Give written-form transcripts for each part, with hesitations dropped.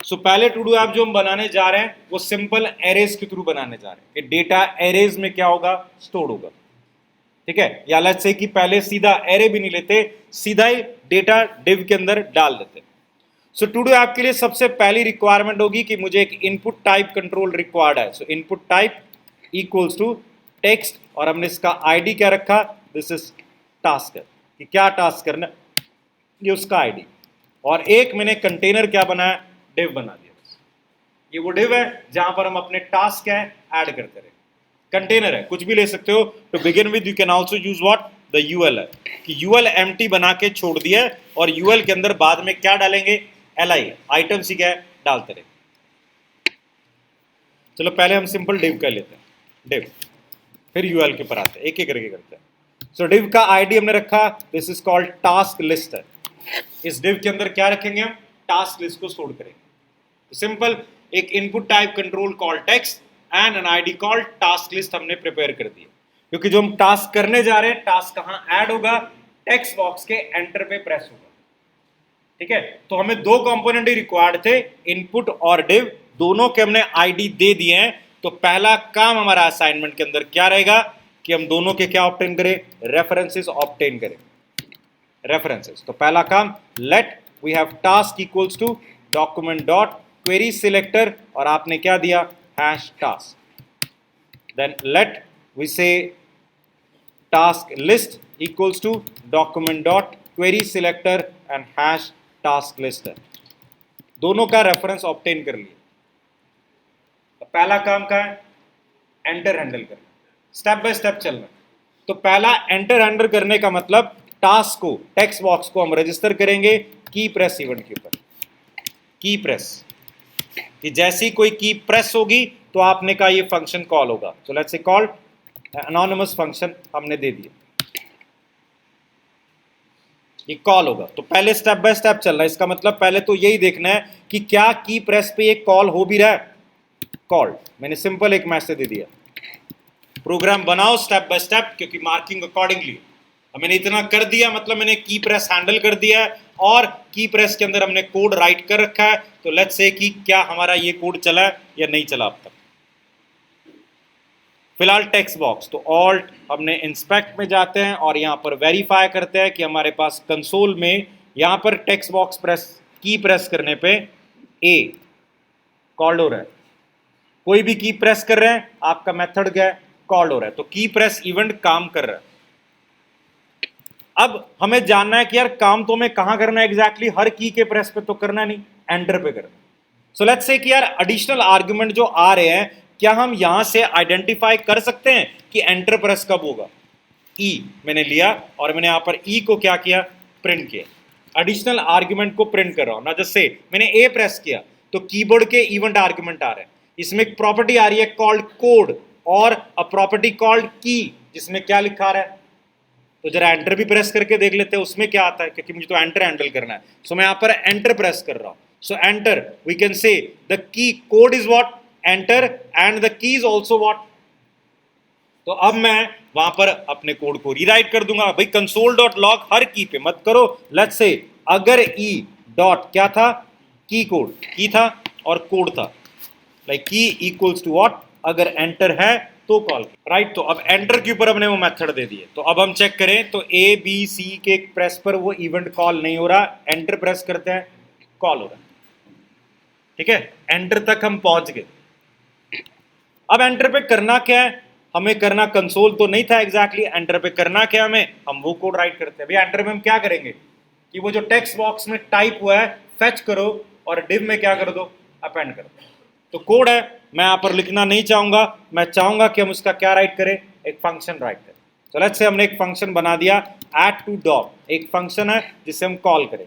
सो पहले to do app जो हम बनाने जा रहे हैं वो सिंपल एरेज के थ्रू बनाने जा रहे हैं कि डेटा एरेज में क्या होगा, स्टोर होगा। ठीक है, या लेट्स से कि पहले सीधा एरे भी नहीं लेते, सीधा ही डेटा डिव के अंदर डाल देते। सो टू डू ऐप के लिए सबसे पहली रिक्वायरमेंट होगी कि मुझे एक इनपुट टाइप कंट्रोल रिक्वायर्ड है। So input type equals to text, और हमने इसका आईडी क्या रखा, दिस इज टास्क, कि क्या टास्क करना ये उसका आईडी। और एक मैंने कंटेनर क्या बनाया, डिव बना दिया। ये वो डिव है जहां पर हम अपने टास्क है ऐड करते रहे। कंटेनर है, कुछ भी ले सकते हो। To begin with you can also use what, the UL है कि यूएल एम्प्टी बना के छोड़ दिया है, और यूएल के अंदर बाद में क्या डालेंगे, एलआई आइटम सी क्या है डालते रहे। चलो पहले हम सिंपल डिव कर लेते हैं, डिव, फिर यूएल के ऊपर आते हैं, एक एक करके करते हैं। सो डिव का आईडी हमने रखा, this is called task list है। इस डिव के अंदर क्या रखेंगे हम, टास्क लिस्ट को स्टोर करेंगे। सिंपल एक input type control call text and an ID call task list हमने प्रिपेयर कर दिया, क्योंकि जो हम टास्क करने जा रहे हैं, टास्क कहां ऐड होगा, टेक्स्ट बॉक्स के एंटर पे प्रेस होगा। ठीक है, तो हमें दो कंपोनेंट ही रिक्वायर्ड थे, इनपुट और डिव, दोनों के हमने आईडी दे दिए हैं। तो पहला काम हमारा असाइनमेंट के अंदर क्या रहेगा कि हम दोनों के क्या ऑब्टेन करें, रेफरेंसेस ऑब्टेन करें, रेफरेंसेस। तो पहला काम, let we have task equals to document dot query selector, और आपने क्या दिया, hash task. Then let we say task list equals to document dot query selector and hash task list है। दोनों का रेफरेंस ऑब्टेन कर लिया। तो पहला काम का है एंटर हैंडल करना, स्टेप बाय स्टेप चलना। तो पहला एंटर हैंडल करने का मतलब टास्क को, टेक्स्ट बॉक्स को हम रजिस्टर करेंगे की प्रेस इवेंट के ऊपर, की प्रेस, कि जैसी कोई की प्रेस होगी तो आपने कहा ये फंक्शन कॉल होगा। तो let's say call anonymous function हमने दे दिया, ये कॉल होगा। तो पहले स्टेप बाय स्टेप चलना है, इसका मतलब पहले तो यही देखना है कि क्या की प्रेस पे ये कॉल हो भी रहा है, कॉल्ड। मैंने सिंपल एक मैसेज दे दिया, प्रोग्राम बनाओ स्टेप बाय स्टेप, क्योंकि मार्किंग अकॉर्डिंगली। मैंने इतना कर दिया मतलब मैंने की प्रेस हैंडल कर दिया है, और की प्रेस के अंदर हमने कोड राइट कर रखा है। तो लेट्स से कि क्या हमारा ये कोड चला है या नहीं चला अब तक। फिलहाल टेक्स्ट बॉक्स, तो ऑल्ट हमने इंस्पेक्ट में जाते हैं और यहाँ पर वेरीफाई करते हैं कि हमारे पास कंसोल में यहाँ पर टेक्स्ट बॉक्स प्रेस, की प्रेस करने पे ए कॉल्ड हो रहा है। कोई भी की प्रेस कर रहे हैं, आपका मेथड क्या है, कॉल्ड हो रहा है। तो की प्रेस इवेंट काम कर रहा है। अब हमें जानना है कि यार काम तो हमें कहां करना है एग्जैक्टली, हर की के प्रेस पे तो करना नहीं, एंटर पे करना। सो लेट्स से कि यार एडिशनल आर्गुमेंट जो आ रहे हैं, क्या हम यहां से आइडेंटिफाई कर सकते हैं कि एंटर प्रेस कब होगा। ई मैंने लिया और मैंने यहां पर ई को क्या किया, प्रिंट किया, एडिशनल आर्गुमेंट को प्रिंट कर रहा हूं ना। जैसे मैंने ए प्रेस किया तो कीबोर्ड के इवेंट आर्गुमेंट आ रहे हैं, इसमें एक प्रॉपर्टी आ रही है कॉल्ड कोड, और अ प्रॉपर्टी कॉल्ड की, जिसमें क्या लिखा रहा है। तो जरा एंटर भी प्रेस करके देख लेते हैं उसमें क्या आता है, क्योंकि मुझे तो एंटर हैंडल करना है। सो मैं यहां पर एंटर प्रेस कर रहा हूं। So enter, we can say the key code is what, enter, and the key is also what. तो अब मैं वहां पर अपने कोड को रीराइट कर दूंगा। भाई कंसोल डॉट लॉग हर की पे मत करो। लेट्स से अगर ई डॉट क्या था, की कोड, की था और कोड था, लाइक की इक्वल्स टू व्हाट, अगर एंटर है तो कॉल, राइट। तो अब एंटर के ऊपर हमने वो मेथड दे दिए। तो अब हम चेक करें तो ए बी सी के प्रेस पर वो इवेंट कॉल नहीं हो रहा, एंटर प्रेस करते हैं कॉल हो रहा है। ठीक है, एंटर तक हम पहुंच गए। अब एंटर पे करना क्या है, हमें करना कंसोल तो नहीं था एग्जैक्टली, एंटर पे करना क्या हमें, हम वो कोड राइट करते हैं। भैया एंटर में हम क्या करेंगे कि वो जो टेक्स्ट बॉक्स में टाइप हुआ है फेच करो, और डिव में क्या कर दो, अपेंड कर दो। तो कोड है, मैं यहां पर लिखना नहीं चाहूंगा, मैं चाहूंगा कि हम उसका क्या राइट करें, एक फंक्शन राइट करें। तो लेट्स से हमने एक फंक्शन बना दिया ऐड टू डॉग, एक फंक्शन है जिसे हम कॉल करें।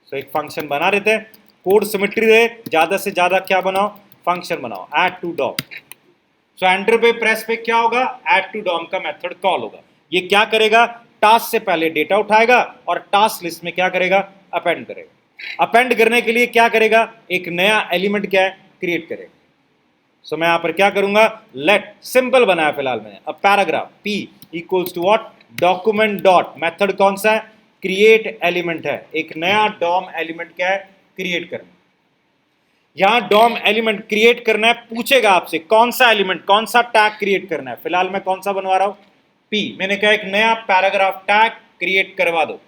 तो एक फंक्शन बना देते हैं, कोड सिमेट्री रहे, ज्यादा से ज्यादा क्या बनाओ, फंक्शन बनाओ add to DOM. So enter पे प्रेस पे क्या होगा, ऐड टू डॉम का मेथड कॉल होगा। ये क्या करेगा, टास्क से पहले डेटा उठाएगा और टास्क लिस्ट में क्या करेगा, अपेंड करेगा। अपेंड करने के लिए क्या करेगा, एक नया एलिमेंट क्या है, क्रिएट करेगा। सो मैं यहां पर क्या करूंगा, लेट, सिंपल बनाया फिलहाल मैंने, अब paragraph P equals to what, document dot, method कौन सा है, क्रिएट एलिमेंट है, एक नया डॉम एलिमेंट क्या है, क्रिएट करना। यहां डॉम एलिमेंट क्रिएट करना है, पूछेगा आपसे कौन सा एलिमेंट, कौन सा टैग क्रिएट करना है। फिलहाल मैं कौन सा बनवा रहा हूं, पी। मैंने कहा एक नया पैराग्राफ टैग क्रिएट करवा दो।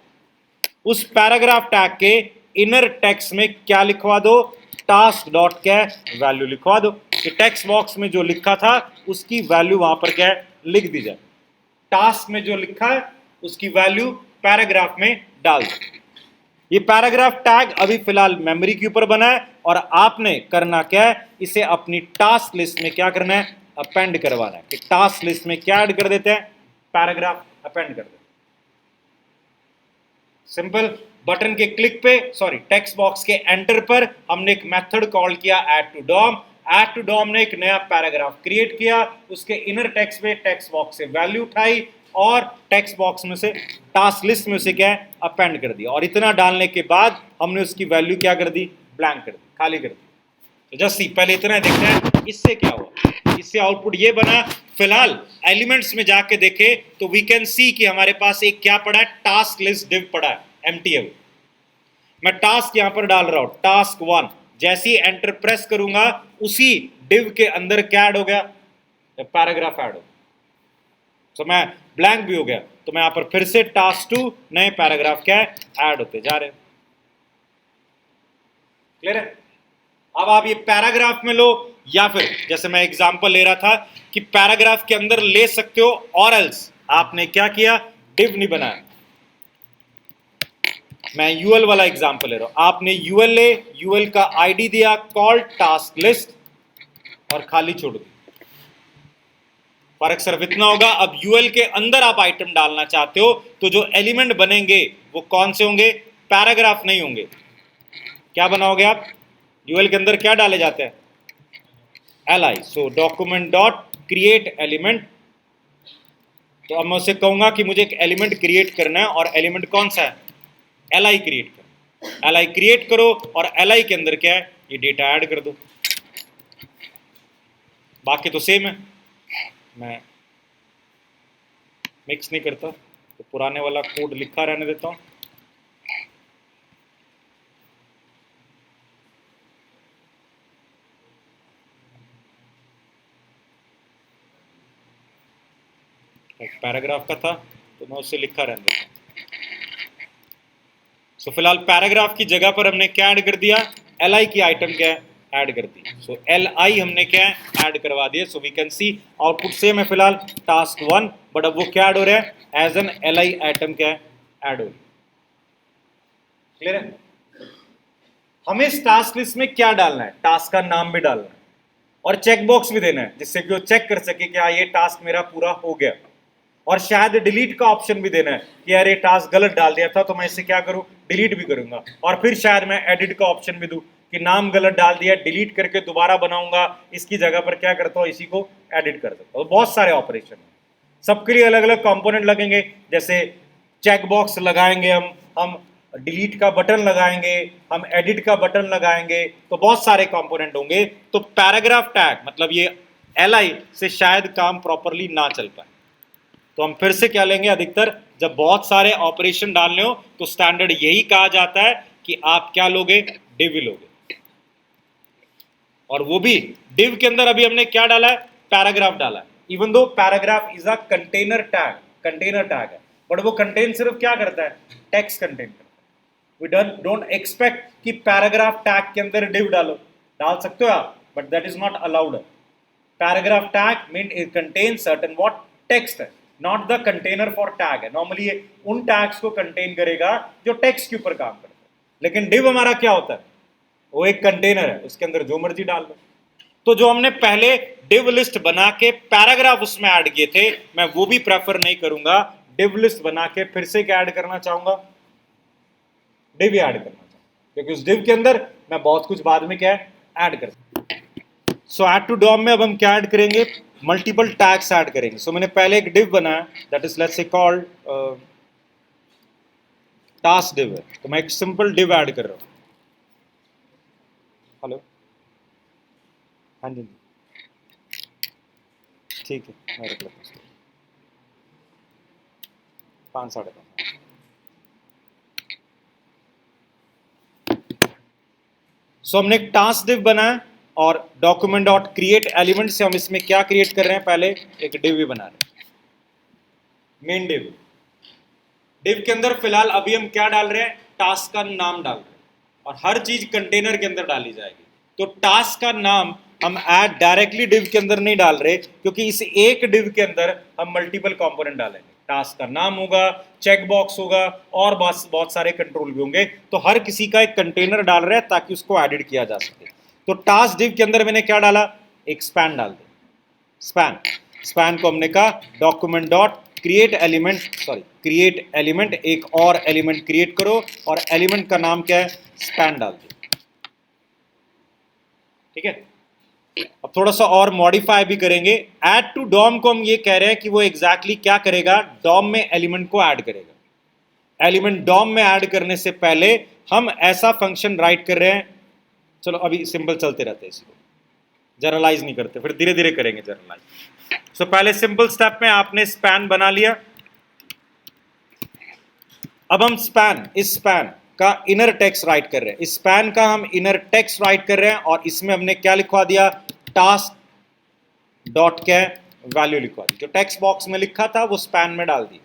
उस पैराग्राफ टैग के इनर टेक्स्ट में क्या लिखवा दो, टास्क डॉट क्या वैल्यू लिखवा दो। कि टेक्स्ट बॉक्स में जो लिखा था उसकी वैल्यू वहां पर क्या लिख दी जाए। टास्क में जो लिखा है उसकी वैल्यू पैराग्राफ में डाल दो। ये पैराग्राफ टैग अभी फिलहाल मेमोरी के ऊपर बना है और आपने करना क्या है, इसे अपनी टास्क लिस्ट में क्या करना है, अपेंड करवाना है। कि टास्क लिस्ट में क्या ऐड कर देते हैं, पैराग्राफ अपेंड कर देते हैं। सिंपल, बटन के क्लिक पे, सॉरी टेक्स्ट बॉक्स के एंटर पर हमने एक मेथड कॉल किया add to DOM. Add to DOM ने एक नया पैराग्राफ क्रिएट किया, उसके इनर टेक्स्ट में टेक्स्ट बॉक्स से वैल्यू उठाई और टेक्स्ट बॉक्स में से टास्क लिस्ट में से क्या है, अपेंड कर दिया। और इतना डालने के बाद हमने उसकी वैल्यू क्या कर दी, ब्लैंक कर दी, खाली कर दी। तो जस्ट सी, पहले इतना देखना है इससे क्या हुआ। इससे आउटपुट ये बना। फिलहाल एलिमेंट्स में जाके देखे तो वी कैन सी कि हमारे पास एक क्या पड़ा है, टास्क लिस्ट डिव पड़ा है, एमटीएल। मैं टास्क यहां पर डाल रहा हूं, टास्क 1। जैसे ही एंटर प्रेस करूंगा उसी डिव के अंदर क्या ऐड हो गया, पैराग्राफ ऐड हो। तो मैं ब्लैंक भी हो गया, तो मैं यहां पर फिर से टास्क 2, नए पैराग्राफ क्या है, ऐड होते जा रहे हैं। क्लियर है। अब आप ये पैराग्राफ में लो या फिर जैसे मैं एग्जांपल ले रहा था कि पैराग्राफ के अंदर ले सकते हो, और एल्स आपने क्या किया, डिव नहीं बनाया। मैं यूएल वाला एग्जांपल ले रहा हूं। आपने यूएल ले, यूएल का आईडी दिया कॉल टास्क लिस्ट और खाली छोड़ दी। फर्क सिर्फ इतना होगा, अब यूएल के अंदर आप आइटम डालना चाहते हो तो जो एलिमेंट बनेंगे वो कौन से होंगे, पैराग्राफ नहीं होंगे। क्या बनाओगे आप, यूएल के अंदर क्या डाले जाते हैं, एल, सो डॉक्यूमेंट डॉट क्रिएट एलिमेंट। तो अब मैं उसे कहूंगा कि मुझे एक एलिमेंट क्रिएट करना है और एलिमेंट कौन सा है, एल क्रिएट करो। एल क्रिएट करो और एल के अंदर क्या है, ये डेटा ऐड कर दो। बाकी तो सेम है, मैं मिक्स नहीं करता, तो पुराने वाला कोड लिखा रहने देता हूं। पैराग्राफ का था तो मैं उसे लिखा रहने देता हूं। सो फिलहाल पैराग्राफ की जगह पर हमने क्या ऐड कर दिया, एल की आइटम क्या है, ऐड कर दी। सो एल हमने क्या है, ऐड करवा दिया। So we can see output same है फिलहाल, टास्क 1, बट अब वो क्या ऐड हो रहा है, एज एन एल आइटम क्या है, ऐड हो रही है। क्लियर है। हमें इस टास्क लिस्ट में क्या डालना है, टास्क का नाम भी डालना है और चेक बॉक्स भी देना है, जिससे कि वो चेक कर सके कि हाँ ये टास्क मेरा पूरा हो गया। और शायद डिलीट का ऑप्शन भी देना है कि यार ये टास्क गलत डाल दिया था तो मैं इसे क्या करूं, डिलीट भी करूंगा। और फिर शायद मैं एडिट का ऑप्शन भी दूं कि नाम गलत डाल दिया, डिलीट करके दोबारा बनाऊंगा, इसकी जगह पर क्या करता हूं, इसी को एडिट कर सकता हूं। बहुत सारे ऑपरेशन है, सबके लिए अलग अलग कंपोनेंट लगेंगे। जैसे चेक बॉक्स लगाएंगे हम डिलीट का बटन लगाएंगे, हम एडिट का बटन लगाएंगे, तो बहुत सारे कंपोनेंट होंगे। तो पैराग्राफ टैग मतलब ये एल से शायद काम प्रॉपरली ना चल पाए। तो हम फिर से क्या लेंगे, अधिकतर जब बहुत सारे ऑपरेशन डालने हो तो स्टैंडर्ड यही कहा जाता है कि आप क्या लोगे, डिव लोगे। और वो भी डिव के अंदर अभी हमने क्या डाला है, पैराग्राफ डाला है। Even though paragraph is a container tag है, बट वो कंटेन सिर्फ क्या करता है, टेक्स्ट कंटेन करता है। वी डोंट एक्सपेक्ट कि पैराग्राफ टैग के अंदर डिव डालो, डाल सकते हो आप, but that is not allowed. Paragraph tag mean it contain certain what text है, not the container for tag है। नॉर्मली ये उन टैग्स को कंटेन करेगा जो टेक्स्ट के ऊपर काम करता है। लेकिन डिव हमारा क्या होता है, वो एक कंटेनर है, उसके अंदर जो मर्जी डाल दो। तो जो हमने पहले डिव लिस्ट बना के पैराग्राफ उसमें ऐड किए थे, मैं वो भी प्रेफर नहीं करूंगा। डिव लिस्ट बना के फिर से क्या ऐड करना चाहूंगा, डिव ऐड करना चाहूंगा, क्योंकि उस डिव के अंदर मैं बहुत कुछ बाद में क्या है ऐड कर सकता। सो ऐड टू डॉम में अब हम क्या ऐड करेंगे, मल्टीपल टैग्स ऐड करेंगे। सो मैंने पहले एक डिव बनाया, that is let's say called task div है, तो मैं एक सिंपल डिव ऐड कर रहा हूं। हेलो, हाँ जी ठीक है, मैं रख लेता हूँ 5 साढ़े 5। सो हमने एक टास्क डिव बनाया और डॉक्यूमेंट डॉट क्रिएट एलिमेंट से हम इसमें क्या क्रिएट कर रहे हैं, पहले एक डिव भी बना रहे हैं, मेन डिव। डिव के अंदर फिलहाल अभी हम क्या डाल रहे हैं, टास्क का नाम डाल रहे हैं और हर चीज कंटेनर के अंदर डाली जाएगी। तो टास्क का नाम हम ऐड डायरेक्टली डिव के अंदर नहीं डाल रहे, क्योंकि इस एक डिव के अंदर हम मल्टीपल कंपोनेंट डालेंगे। टास्क का नाम होगा, चेक बॉक्स होगा और बहुत सारे कंट्रोल भी होंगे। तो हर किसी का एक कंटेनर डाल रहे हैं ताकि उसको एडिट किया जा सके। तो टास्क डिव के अंदर मैंने क्या डाला, एक स्पैन डाल दे। स्पैन को हमने कहा document dot create element, create element, एक और एलिमेंट क्रिएट करो और एलिमेंट का नाम क्या है, स्पैन डाल दो। ठीक है, अब थोड़ा सा और मॉडिफाई भी करेंगे। ऐड टू डॉम को हम ये कह रहे हैं कि वो एग्जैक्टली क्या करेगा, डॉम में एलिमेंट को ऐड करेगा। एलिमेंट डॉम में ऐड करने से पहले हम ऐसा फंक्शन राइट कर रहे हैं, चलो अभी सिंपल चलते रहते हैं, इसको जनरलाइज नहीं करते, फिर धीरे धीरे करेंगे जनरलाइज। सो पहले सिंपल स्टेप में आपने स्पैन बना लिया। अब हम इस स्पैन का इनर टेक्स्ट राइट कर रहे हैं। इस स्पैन का हम इनर टेक्स्ट राइट कर रहे हैं और इसमें हमने क्या लिखवा दिया, टास्क डॉट क्या वैल्यू लिखवा दी। जो टेक्स्ट बॉक्स में लिखा था वो स्पैन में डाल दी।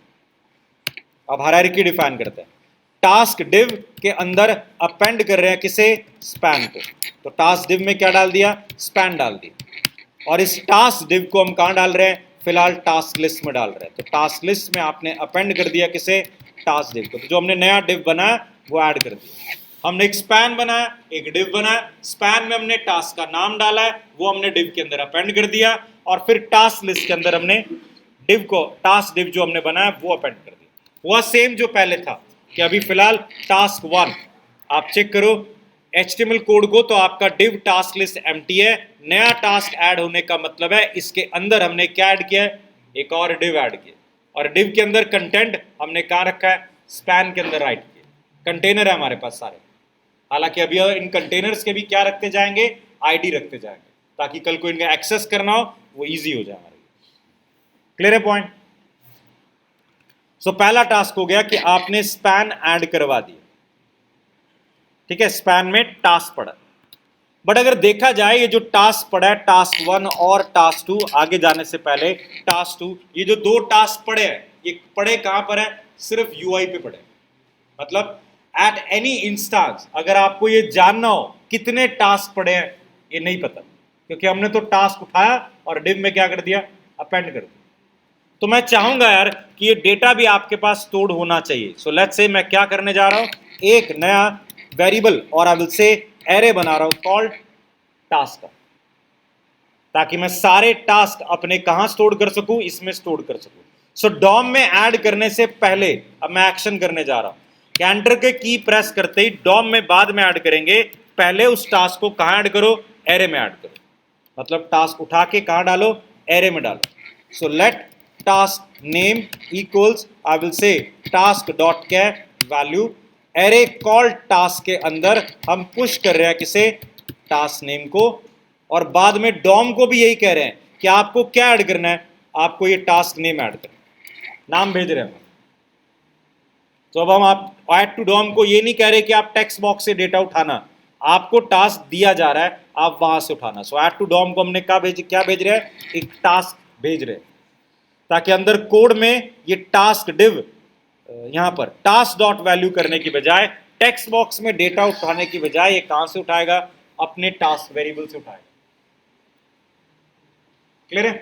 अब हायरार्की डिफाइन करते हैं। टास्क डिव के अंदर अपेंड कर रहे हैं किसे, स्पैन को। तो टास्क डिव में क्या डाल दिया, स्पैन डाल दी। और इस टास्क डिव को हम कहां डाल रहे हैं, फिलहाल टास्क लिस्ट में डाल रहे हैं। तो टास्क लिस्ट में आपने अपेंड कर दिया किसे, टास्क डिव को। तो जो हमने नया डिव बनाया वो ऐड कर दिया। हमने एक स्पैन बनाया, एक डिव बनाया। स्पैन में हमने टास्क का नाम डाला है, वो हमने डिव के अंदर अपेंड कर दिया। और फिर टास्क लिस्ट के अंदर हमने डिव को, टास्क डिव जो हमने बनाया वो अपेंड कर दिया। वह सेम जो पहले था कि अभी फिलहाल टास्क 1 आप चेक करो HTML कोड को, तो आपका डिव टास्क लिस्ट एम्प्टी है। नया टास्क ऐड होने का मतलब है इसके अंदर हमने क्या ऐड किया है, एक और डिव ऐड किया। और डिव के अंदर कंटेंट हमने कहाँ रखा है, स्पैन के अंदर राइट किया। कंटेनर है हमारे पास सारे, हालांकि अभी इन कंटेनर्स के भी क्या रखते जाएंगे, आईडी रखते जाएंगे, ताकि कल को इनका एक्सेस करना हो वो इजी हो जाए हमारे लिए। क्लियर है पॉइंट। सो पहला टास्क हो गया कि आपने स्पैन ऐड करवा दिया। ठीक है, स्पैन में टास्क पड़ा। बट अगर देखा जाए ये जो टास्क पड़ा है, टास्क 1 और टास्क 2, आगे जाने से पहले टास्क 2, ये जो दो टास्क पड़े हैं ये पड़े कहां पर है, सिर्फ यूआई पे पड़े। मतलब एट एनी इंस्टांस अगर आपको ये जानना हो कितने टास्क पड़े हैं, ये नहीं पता, क्योंकि हमने तो टास्क उठाया और डिव में क्या कर दिया, अपेंड कर दिया। तो मैं चाहूंगा यार कि ये डेटा भी आपके पास स्टोर्ड होना चाहिए। सो लेट्स से मैं क्या करने जा रहा हूं, एक नया वेरिएबल और आई विल से एरे बना रहा हूं कॉल्ड टास्क का, ताकि मैं सारे टास्क अपने कहां स्टोर कर सकूं, इसमें स्टोर कर सकूं। सो डॉम में ऐड करने से पहले अब मैं एक्शन करने जा रहा हूं। एंटर के की प्रेस करते ही डॉम में बाद में ऐड करेंगे, पहले उस टास्क को कहां ऐड करो, एरे में ऐड करो। मतलब टास्क उठा के कहां डालो, एरे में डालो। So let task name equals I will say task dot क्या वैल्यू, एरे कॉल टास्क के अंदर हम पुश कर रहे हैं किसे, टास्क नेम को। और बाद में डॉम को भी यही कह रहे हैं कि आपको क्या ऐड करना है, आपको ये टास्क नेम ऐड करना है, नाम भेज रहे हैं। तो अब हम आप ऐड टू डॉम को ये नहीं कह रहे कि आप टेक्स्ट बॉक्स से डेटा उठाना, आपको टास्क दिया जा रहा है, आप वहां से उठाना। सो ऐड टू डॉम को हमने क्या भेज रहे हैं, एक टास्क भेज रहे हैं, ताकि अंदर कोड में ये टास्क डिव यहां पर टास्क डॉट वैल्यू करने की बजाय, टेक्स्ट बॉक्स में डेटा उठाने की बजाय ये कहां से उठाएगा, अपने टास्क वेरिएबल से उठाएगा। क्लियर है।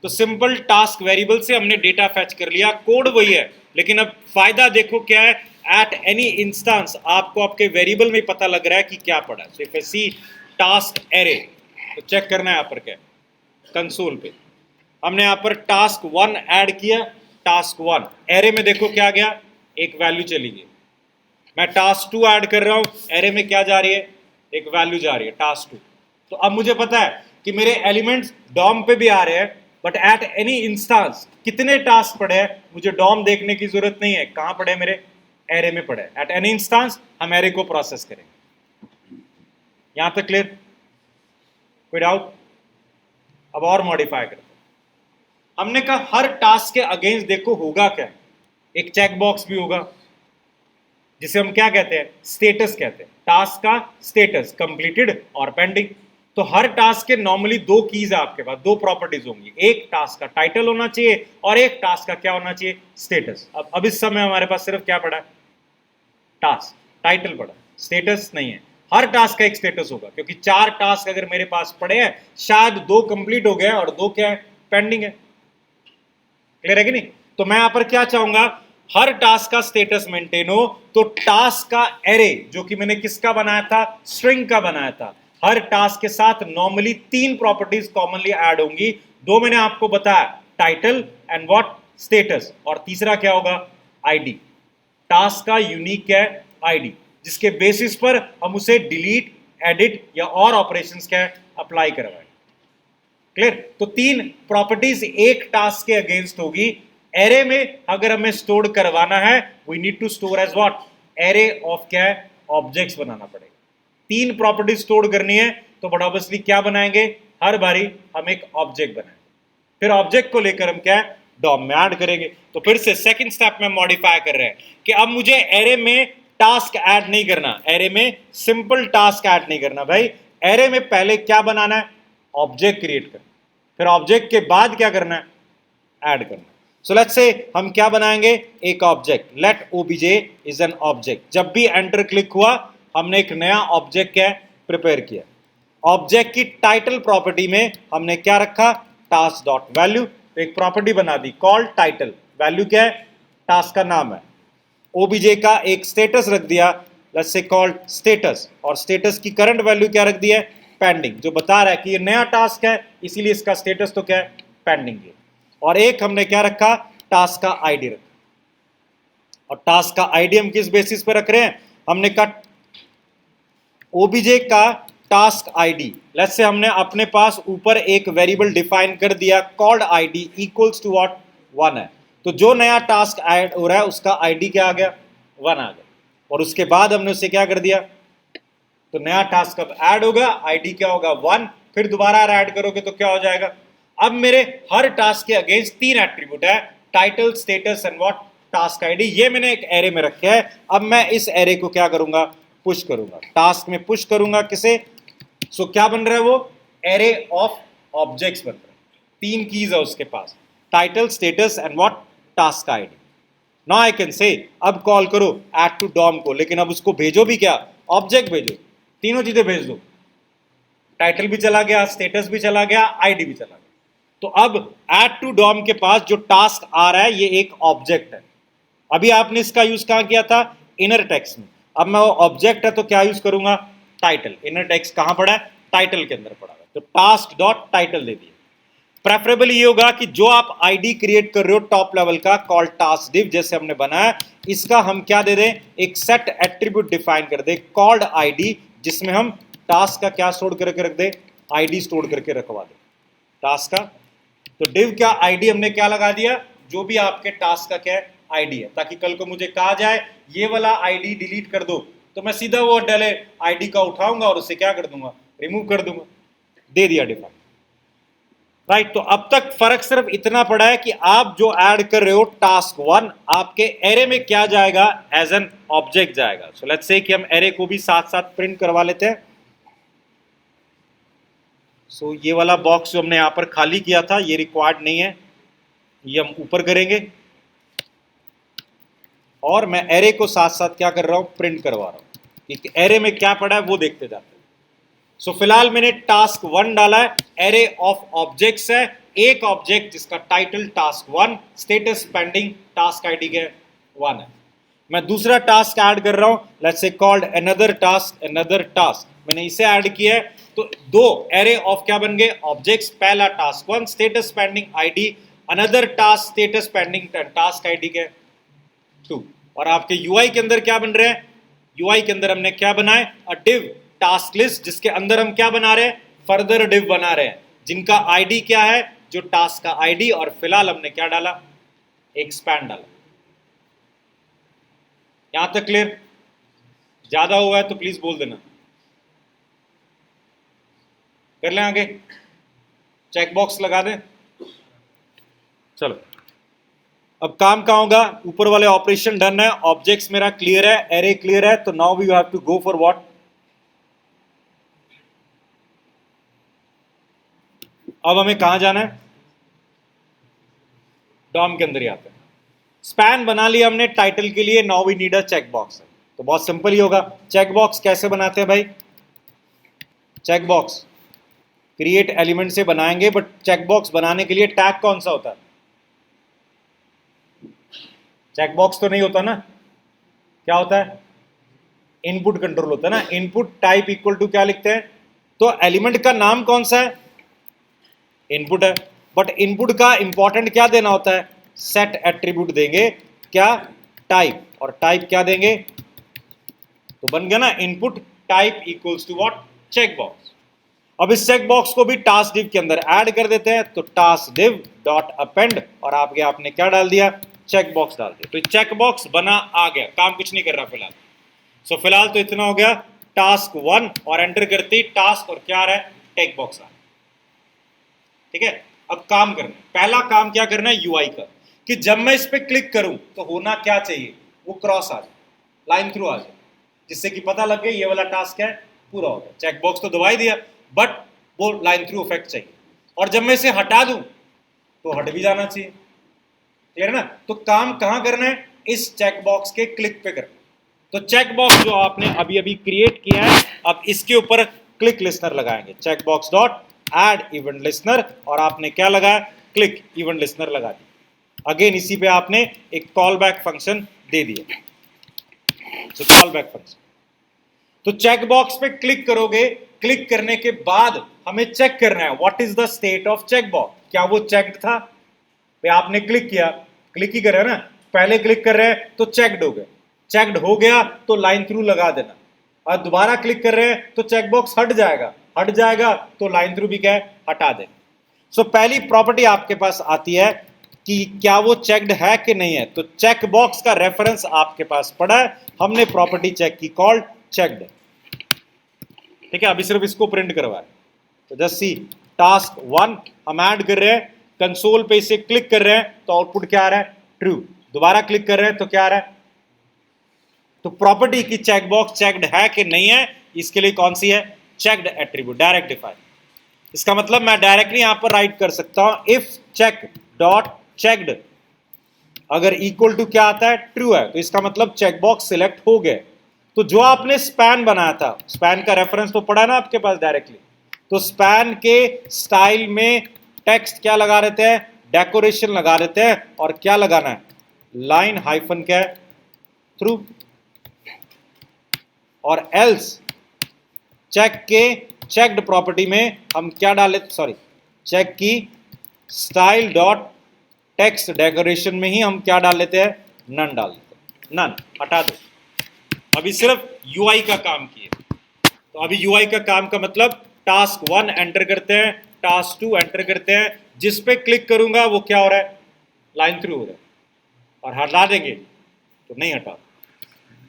तो सिंपल टास्क वेरिएबल से हमने डेटा फेच कर लिया, कोड वही है, लेकिन अब फायदा देखो क्या है, एट एनी इंस्टेंस आपको आपके वेरिएबल में पता लग रहा है कि क्या पड़ा है। So if I see task array, तो चेक करना है यहाँ पर क्या, कंसोल पे हमने यहाँ पर टास्क 1 ऐड किया, टास्क 1 एरे में देखो क्या गया, एक वैल्यू चली गई। मैं टास्क 2 ऐड कर रहा हूं, एरे में क्या जा रही है, एक वैल्यू जा रही है टास्क 2। तो अब मुझे पता है कि मेरे एलिमेंट्स डॉम पे भी आ रहे हैं, बट एट एनी इंस्टांस कितने टास्क पड़े हैं मुझे डॉम देखने की जरूरत नहीं है, कहां पड़े मेरे, एरे में पड़े। एट एनी इंस्टांस हम एरे को प्रोसेस करेंगे। यहां तक क्लियर, कोई डाउट। अब और मॉडिफाई करते हैं। हमने कहा हर टास्क के अगेंस्ट देखो होगा क्या, एक चेक बॉक्स भी होगा, जिसे हम क्या कहते हैं, स्टेटस कहते हैं। टास्क का स्टेटस कंप्लीटेड और पेंडिंग। तो हर टास्क के नॉर्मली दो कीज है आपके पास, दो प्रॉपर्टीज होंगी, एक टास्क का टाइटल होना चाहिए और एक टास्क का क्या होना चाहिए, स्टेटस। अब इस समय हमारे पास सिर्फ क्या पड़ा है, टास्क, टाइटल पड़ा, स्टेटस नहीं है। हर टास्क का एक स्टेटस होगा, क्योंकि 4 टास्क अगर मेरे पास पड़े हैं, शायद 2 कंप्लीट हो गए और 2 क्या है, पेंडिंग है। क्लियर है कि नहीं? तो मैं यहां पर क्या चाहूंगा, हर टास्क का स्टेटस मेंटेन हो। तो टास्क का एरे जो कि मैंने किसका बनाया था, स्ट्रिंग का बनाया था, हर टास्क के साथ नॉर्मली 3 प्रॉपर्टीज कॉमनली ऐड होंगी। 2 मैंने आपको बताया, टाइटल एंड व्हाट, स्टेटस, और तीसरा क्या होगा, आईडी। टास्क का यूनिक है आईडी, जिसके बेसिस पर हम उसे डिलीट, एडिट या और ऑपरेशंस क्या अप्लाई करवाएं। क्लियर? तो 3 प्रॉपर्टीज एक टास्क के अगेंस्ट होगी। एरे में अगर हमें स्टोर करवाना है, we need to store as what, array of क्या है, ऑब्जेक्ट्स बनाना पड़ेगा। 3 प्रॉपर्टीज स्टोर करनी है, तो बट ऑब्वियसली क्या बनाएंगे, हर बारी हम एक ऑब्जेक्ट बनाएंगे, फिर ऑब्जेक्ट को लेकर हम क्या है, डॉम में ऐड करेंगे। तो फिर से सेकंड स्टेप में मॉडिफाई कर रहे हैं कि अब मुझे एरे में टास्क ऐड नहीं करना, एरे में सिंपल टास्क ऐड नहीं करना भाई। एरे में पहले क्या बनाना है, ऑब्जेक्ट क्रिएट करना, फिर ऑब्जेक्ट के बाद क्या करना है, ऐड करना। सो लेट्स से हम क्या बनाएंगे, एक object, let OBJ is an object. जब भी एंटर क्लिक हुआ, हमने एक नया ऑब्जेक्ट क्या प्रिपेयर किया। ऑब्जेक्ट की टाइटल प्रॉपर्टी में हमने क्या रखा, टास्क डॉट वैल्यू। तो एक प्रॉपर्टी बना दी कॉल्ड टाइटल, वैल्यू क्या है, टास्क का नाम है। ओबीजे का एक स्टेटस रख दिया, लेट्स से कॉल्ड स्टेटस, और स्टेटस की करंट वैल्यू क्या रख दिया है, पेंडिंग, जो बता रहा है कि ये नया टास्क है, इसीलिए इसका स्टेटस तो क्या है, पेंडिंग है। और एक हमने क्या रखा, टास्क का आईडी रखा। और टास्क का आईडी हम किस बेसिस पे रख रहे हैं, हमने कहा ओबीजे का टास्क आईडी, लेट्स से हमने अपने पास ऊपर एक वेरिएबल डिफाइन कर दिया called ID equals to what, 1 है। तो जो नया टास्क ऐड हो रहा है उसका आईडी क्या आ गया, 1 आ गया। और उसके बाद हमने उसे क्या कर दिया, तो नया टास्क अब ऐड होगा, आईडी क्या होगा, 1, फिर दोबारा ऐड करोगे तो क्या हो जाएगा। अब मेरे हर टास्क के अगेंस्ट 3 एट्रीब्यूट है, title, status and what, task ID. ये मैंने एक एरे में रखे है। अब मैं इस एरे को क्या करूंगा, पुश करूंगा, टास्क में पुश करूंगा किसे, सो क्या बन रहा है वो, एरे ऑफ ऑब्जेक्ट्स बन रहा है। 3 कीज है उसके पास, title, status and what, task ID. Now I can say, अब कॉल करो ऐड टू डॉम को, लेकिन अब उसको भेजो भी क्या, ऑब्जेक्ट भेजो, तीनों चीजें भेज दो, टाइटल भी चला गया, स्टेटस भी चला गया, आईडी भी चला गया। तो अब ऐड टू डॉम के पास जो टास्क आ रहा है ये एक ऑब्जेक्ट है। अभी आपने इसका यूज कहां किया था, इनर टेक्स्ट में। अब मैं वो ऑब्जेक्ट है तो क्या यूज करूंगा, टाइटल। इनर टेक्स्ट कहां पड़ा है, टाइटल के अंदर पड़ा है, तो टास्क डॉट टाइटल दे दिया। प्रेफरेबल ये होगा कि जो आप आईडी क्रिएट कर रहे हो टॉप लेवल का, कॉल टास्क डिव जैसे हमने बनाया, इसका हम क्या दे दें, एक सेट एट्रीब्यूट डिफाइन कर दे कॉल्ड आईडी, जिसमें हम टास्क का क्या स्टोर करके रख दे, आईडी स्टोर करके रखवा दे टास्क का। तो डिव का आईडी हमने क्या लगा दिया, जो भी आपके टास्क का क्या है, आईडी है, ताकि कल को मुझे कहा जाए ये वाला आईडी डिलीट कर दो, तो मैं सीधा वो डले आईडी का उठाऊंगा और उसे क्या कर दूंगा, रिमूव कर दूंगा। दे दिया डिफाइन, राइट। तो अब तक फर्क सिर्फ इतना पड़ा है कि आप जो ऐड कर रहे हो टास्क 1, आपके एरे में क्या जाएगा, एज एन ऑब्जेक्ट जाएगा। सो लेट्स से कि हम एरे को भी साथ साथ प्रिंट करवा लेते हैं। सो ये वाला बॉक्स जो हमने यहां पर खाली किया था ये रिक्वायर्ड नहीं है, ये हम ऊपर करेंगे। और मैं एरे को साथ साथ क्या कर रहा हूं, प्रिंट करवा रहा हूं कि एरे में क्या पड़ा है वो देखते जाते हैं। सो फिलहाल मैंने टास्क 1 डाला है, एरे ऑफ ऑब्जेक्ट्स है, एक ऑब्जेक्ट जिसका title task 1, status pending, task ID के 1 है। मैं दूसरा टास्क ऐड कर रहा हूं, let's say called another task, another task, मैंने इसे ऐड किया है। तो 2 एरे ऑफ क्या बन गए, ऑब्जेक्ट्स, पहला task 1, status pending ID, another task, status pending task ID के 2। और आपके यूआई के अंदर क्या बन रहे हैं, यूआई के अंदर हमने क्या बनाए, अ डिव टास्क लिस्ट, जिसके अंदर हम क्या बना रहे हैं, फर्दर डिव बना रहे हैं, जिनका आईडी क्या है, जो टास्क का आईडी, और फिलहाल हमने क्या डाला, एक स्पैन डाला। यहां तक क्लियर? ज्यादा हुआ है तो प्लीज बोल देना, कर लें आगे, चेक बॉक्स लगा दें। चलो अब काम कहाँ होगा, ऊपर वाले ऑपरेशन डन है, ऑब्जेक्ट्स मेरा क्लियर है, एरे क्लियर है, तो now we have to go for what, अब हमें कहां जाना है, डॉम के अंदर ही आते हैं। स्पैन बना लिया हमने टाइटल के लिए, now we need a check box. तो बहुत सिंपल ही होगा, चेक बॉक्स कैसे बनाते हैं भाई, चेक बॉक्स क्रिएट एलिमेंट से बनाएंगे, बट चेक बॉक्स बनाने के लिए टैग कौन सा होता है, चेक बॉक्स तो नहीं होता ना, क्या होता है, इनपुट कंट्रोल होता है ना, इनपुट टाइप इक्वल टू क्या लिखते हैं, तो एलिमेंट का नाम कौन सा है, इनपुट है, बट इनपुट का इंपॉर्टेंट क्या देना होता है, सेट एट्रीब्यूट देंगे, क्या, टाइप, और टाइप क्या देंगे, तो बन गया ना input type equals to what, check box. अब इस चेक बॉक्स को भी टास्क डिव के अंदर ऐड कर देते हैं, तो टास्क डिव डॉट अपेंड, और आपके आपने क्या डाल दिया, चेक बॉक्स डाल दिया, तो चेक बॉक्स बना आ गया, काम कुछ नहीं कर रहा फिलहाल। सो फिलहाल तो इतना हो गया, टास्क 1 और एंटर करते ही टास्क और क्या आ रहा है, टेक बॉक्स आ रहा है। ठीक है, अब काम करना है, पहला काम क्या करना है यूआई का, कि जब मैं इस पे क्लिक करूं तो होना क्या चाहिए, वो क्रॉस आ जाए, लाइन थ्रू आ जाए, जिससे कि पता लग गया ये वाला टास्क है पूरा हो गया, चेक बॉक्स तो दबा ही दिया, बट वो लाइन थ्रू इफेक्ट चाहिए, और जब मैं इसे हटा दूं तो हट भी जाना चाहिए, क्लियर है ना। तो काम कहां करना है, इस चेक बॉक्स के क्लिक पे करना। तो चेक बॉक्स जो आपने अभी अभी क्रिएट किया है, अब इसके ऊपर क्लिक लिस्नर लगाएंगे, check box dot add event listener, और आपने क्या लगाया, क्लिक इवेंट लिस्नर लगा दिया। अगेन इसी पे आपने एक कॉल बैक फंक्शन दे दिया, तो कॉल बैक फंक्शन, तो चेक बॉक्स पे क्लिक करोगे, क्लिक करने के बाद हमें चेक करना है what is the state of check box, क्या वो चेक्ड था, पे आपने क्लिक किया, क्लिक ही कर रहे हैं ना, पहले क्लिक कर रहे हैं तो चेक्ड हो गया, चेक्ड हो गया तो लाइन थ्रू लगा देना, और दोबारा क्लिक कर रहे हैं तो चेक बॉक्स हट जाएगा तो लाइन थ्रू भी क्या है, हटा दें। सो पहली प्रॉपर्टी आपके पास आती है कि क्या वो चेक्ड है कि नहीं है, तो चेक बॉक्स का रेफरेंस आपके पास पड़ा है, हमने प्रॉपर्टी चेक की कॉल्ड चेक्ड, ठीक है। अभी सिर्फ इसको प्रिंट करवाए, तो जस्ट सी टास्क 1 हम ऐड कर रहे हैं, कंसोल पे इसे क्लिक कर रहे हैं तो आउटपुट क्या आ रहा है, ट्रू, दोबारा क्लिक कर रहे हैं तो क्या आ रहा है, तो प्रॉपर्टी की चेक बॉक्स चेक्ड है कि नहीं है, इसके लिए कौन सी है, चेक्ड एट्रीब्यूट, डायरेक्ट डिफाइन। इसका मतलब मैं डायरेक्टली यहां पर राइट कर सकता हूं इफ चेक डॉट चेक्ड, अगर इक्वल टू क्या आता है, ट्रू है, तो इसका मतलब चेक बॉक्स सिलेक्ट हो गए। तो जो आपने स्पैन बनाया था, स्पैन का रेफरेंस तो पड़ा ना आपके पास डायरेक्टली, तो स्पैन के स्टाइल में टेक्स्ट क्या लगा देते हैं, डेकोरेशन लगा देते हैं, और क्या लगाना है, लाइन हाइफन क्या है, थ्रू, और एल्स चेक के चेक्ड प्रॉपर्टी में हम क्या डाले, सॉरी चेक की स्टाइल डॉट टेक्स्ट डेकोरेशन में ही हम क्या डाल लेते हैं, नन डाल देते हैं, नन हटा दो। अभी सिर्फ यूआई का काम किए, तो अभी यूआई का काम का मतलब टास्क 1 एंटर करते हैं, टास्क 2 एंटर करते हैं, जिस पे क्लिक करूंगा वो क्या हो रहा है, लाइन थ्रू हो रहा है, और हटा देंगे तो नहीं हटा,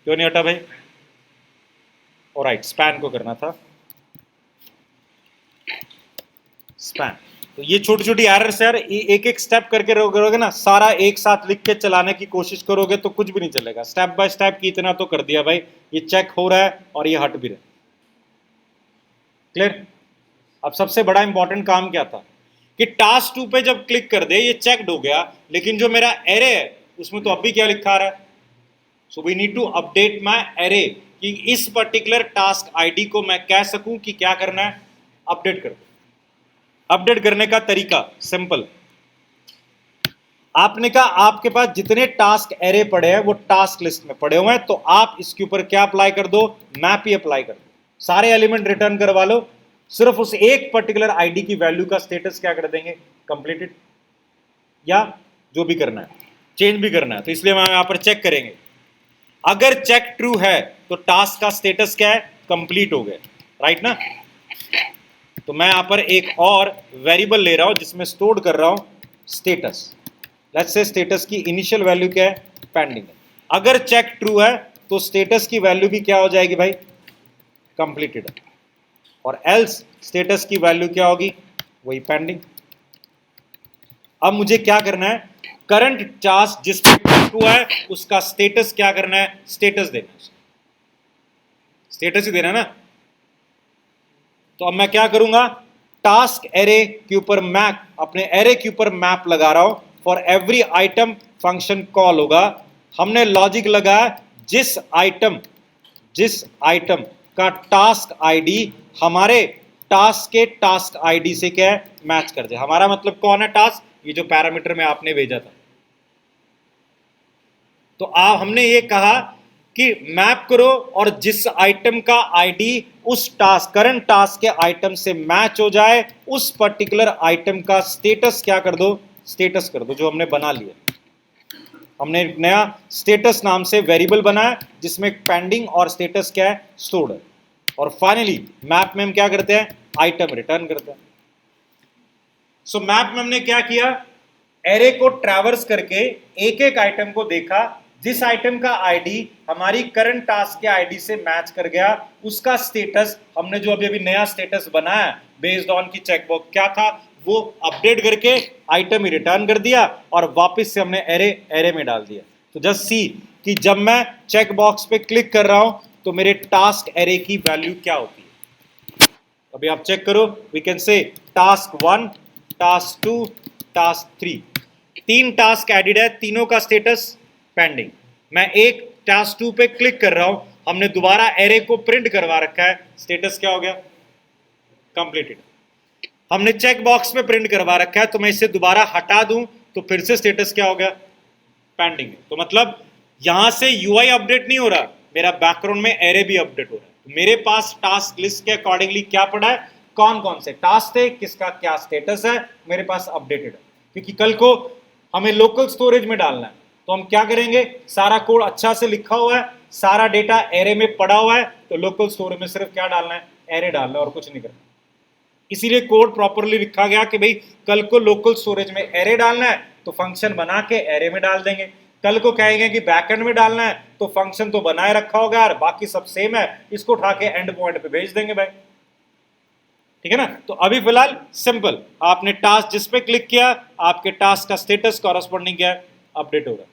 क्यों नहीं हटा भाई, ऑलराइट स्पैन को करना था, स्पैन। तो ये छोटी छोटी एरर्स यार, एक एक स्टेप करके करोगे ना, सारा एक साथ लिख के चलाने की कोशिश करोगे तो कुछ भी नहीं चलेगा, स्टेप बाय स्टेप की इतना तो कर दिया भाई, ये चेक हो रहा है और ये हट भी रहा है, क्लियर। अब सबसे बड़ा इंपॉर्टेंट काम क्या था, कि टास्क 2 पे जब क्लिक कर दे ये चेक्ड हो गया, लेकिन जो मेरा एरे है उसमें तो अभी क्या लिखा रहा है, so we need to update my array, कि इस पर्टिकुलर टास्क आईडी को मैं कह सकूं कि क्या करना है, अपडेट कर दो। अपडेट करने का तरीका सिंपल, आपने कहा आपके पास जितने टास्क एरे पड़े हैं वो टास्क लिस्ट में पड़े हुए हैं, तो आप इसके ऊपर क्या अप्लाई कर दो, मैप ही अप्लाई कर दो, सारे एलिमेंट रिटर्न करवा लो, सिर्फ उस एक पर्टिकुलर आईडी की वैल्यू का स्टेटस क्या कर देंगे, कंप्लीटेड, या जो भी करना है चेंज भी करना है, तो इसलिए हम यहां पर चेक करेंगे, अगर चेक ट्रू है तो टास्क का स्टेटस क्या है, कंप्लीट हो गया, राइट ना। तो मैं यहां पर एक और वेरिएबल ले रहा हूं जिसमें स्टोर कर रहा हूं स्टेटस, लेट्स से स्टेटस की इनिशियल वैल्यू क्या है, पेंडिंग है, अगर चेक ट्रू है तो स्टेटस की वैल्यू भी क्या हो जाएगी भाई, कंप्लीटेड, और एल्स स्टेटस की वैल्यू क्या होगी, वही पेंडिंग। अब मुझे क्या करना है, करंट टास्क जिस पे क्लिक हुआ है उसका स्टेटस क्या करना है, स्टेटस देना है, स्टेटस ही देना है ना। तो अब मैं क्या करूंगा, टास्क एरे के ऊपर मैप, अपने एरे के ऊपर मैप लगा रहा हूं, for every item function call होगा। हमने लॉजिक लगाया जिस आइटम का टास्क आईडी हमारे टास्क के टास्क आईडी से क्या है, मैच कर जाए। हमारा मतलब कौन है, टास्क, ये जो पैरामीटर में आपने भेजा था। तो आप हमने ये कहा कि मैप करो और जिस आइटम का आईडी उस टास्क, करंट टास्क के आइटम से मैच हो जाए, उस पर्टिकुलर आइटम का स्टेटस क्या कर दो, स्टेटस कर दो, जो हमने बना लिया। हमने एक नया स्टेटस नाम से वेरिएबल बनाया जिसमें पेंडिंग और स्टेटस क्या है, स्टोर्ड है। और फाइनली मैप में हम क्या करते हैं, आइटम रिटर्न करते हैं। सो मैप में हमने क्या किया, एरे को ट्रैवर्स करके एक एक आइटम को देखा, जिस आइटम का आईडी हमारी करंट टास्क के आईडी से मैच कर गया, उसका स्टेटस हमने जो अभी अभी नया स्टेटस बनाया बेस्ड ऑन की चेकबॉक्स क्या था, वो अपडेट करके आइटम ही रिटर्न कर दिया और वापस से हमने एरे में डाल दिया। तो जस्ट सी कि जब मैं चेक बॉक्स पे क्लिक कर रहा हूं तो मेरे टास्क एरे की वैल्यू क्या होती है। अभी आप चेक करो, we can say task 1, task 2, task 3, 3 task added है, तीनों का स्टेटस पेंडिंग। मैं एक टास्क 2 पे क्लिक कर रहा हूं, हमने दोबारा एरे को प्रिंट करवा रखा है, स्टेटस क्या हो गया, कंप्लीटेड। हमने चेक बॉक्स में प्रिंट करवा रखा है, तो मैं इसे दोबारा हटा दूं तो फिर से स्टेटस क्या हो गया, पेंडिंग। तो मतलब यहां से यूआई अपडेट नहीं हो रहा, मेरा बैकग्राउंड में एरे भी अपडेट हो रहा है। तो मेरे पास टास्क लिस्ट के अकॉर्डिंगली क्या पड़ा है, कौन कौन से टास्क थे, किसका क्या स्टेटस है, मेरे पास अपडेटेड है। क्योंकि कल को हमें लोकल स्टोरेज में डालना है, तो हम क्या करेंगे, सारा कोड अच्छा से लिखा हुआ है, सारा डेटा एरे में पड़ा हुआ है, तो लोकल स्टोरेज में सिर्फ क्या डालना है, एरे डालना है और कुछ नहीं करना। इसीलिए कोड प्रॉपरली लिखा गया कि भाई कल को लोकल स्टोरेज में एरे डालना है तो फंक्शन बना के एरे में डाल देंगे। कल को कहेंगे कि बैकएंड में डालना है तो फंक्शन तो बनाए रखा होगा यार, बाकी सब सेम है, इसको उठा के एंड पॉइंट पे भेज देंगे भाई। ठीक है ना। तो अभी फिलहाल सिंपल, आपने टास्क जिस पे क्लिक किया, आपके टास्क का स्टेटस कॉरस्पॉन्डिंग क्या है, अपडेट होगा।